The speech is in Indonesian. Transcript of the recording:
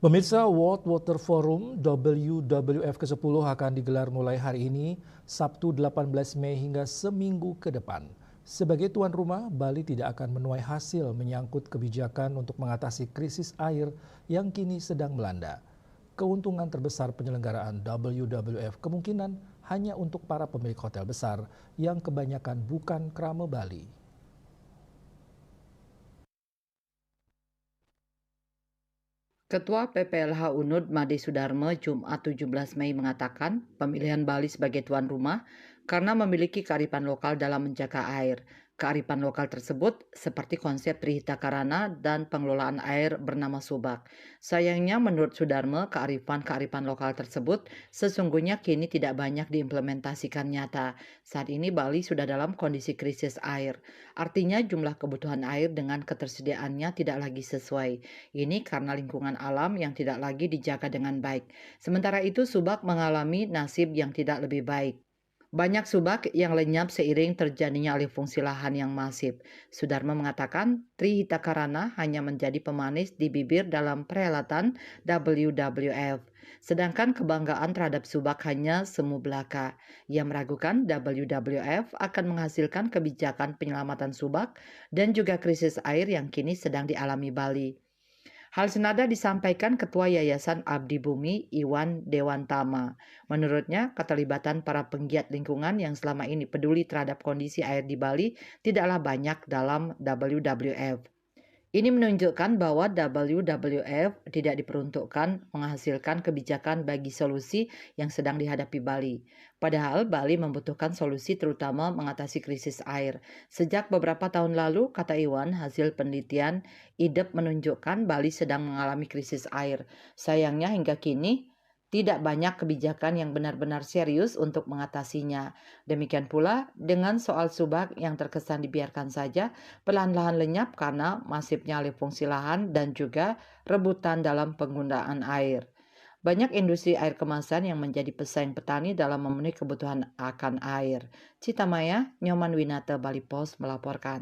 Pemirsa, World Water Forum WWF ke-10 akan digelar mulai hari ini, Sabtu 18 Mei hingga seminggu ke depan. Sebagai tuan rumah, Bali tidak akan menuai hasil menyangkut kebijakan untuk mengatasi krisis air yang kini sedang melanda. Keuntungan terbesar penyelenggaraan WWF kemungkinan hanya untuk para pemilik hotel besar yang kebanyakan bukan krame Bali. Ketua PPLH UNUD Made Sudarmo Jumat 17 Mei mengatakan pemilihan Bali sebagai tuan rumah karena memiliki kearifan lokal dalam menjaga air. Kearifan lokal tersebut seperti konsep Trihita Karana dan pengelolaan air bernama Subak. Sayangnya menurut Sudarmo, kearifan lokal tersebut sesungguhnya kini tidak banyak diimplementasikan nyata. Saat ini Bali sudah dalam kondisi krisis air. Artinya jumlah kebutuhan air dengan ketersediaannya tidak lagi sesuai. Ini karena lingkungan alam yang tidak lagi dijaga dengan baik. Sementara itu Subak mengalami nasib yang tidak lebih baik. Banyak subak yang lenyap seiring terjadinya alih fungsi lahan yang masif. Sudarmo mengatakan Trihita Karana hanya menjadi pemanis di bibir dalam perhelatan WWF. Sedangkan kebanggaan terhadap subak hanya semu belaka. Ia meragukan WWF akan menghasilkan kebijakan penyelamatan subak dan juga krisis air yang kini sedang dialami Bali. Hal senada disampaikan Ketua Yayasan Abdi Bumi Iwan Dewantama. Menurutnya, keterlibatan para penggiat lingkungan yang selama ini peduli terhadap kondisi air di Bali tidaklah banyak dalam WWF. Ini menunjukkan bahwa WWF tidak diperuntukkan menghasilkan kebijakan bagi solusi yang sedang dihadapi Bali. Padahal Bali membutuhkan solusi terutama mengatasi krisis air. Sejak beberapa tahun lalu, kata Iwan, hasil penelitian IDEP menunjukkan Bali sedang mengalami krisis air. Sayangnya hingga kini tidak banyak kebijakan yang benar-benar serius untuk mengatasinya. Demikian pula dengan soal subak yang terkesan dibiarkan saja, perlahan-lahan lenyap karena masifnya alih fungsi lahan dan juga rebutan dalam penggunaan air. Banyak industri air kemasan yang menjadi pesaing petani dalam memenuhi kebutuhan akan air. Citamaya, Nyoman Winata, Bali Post melaporkan.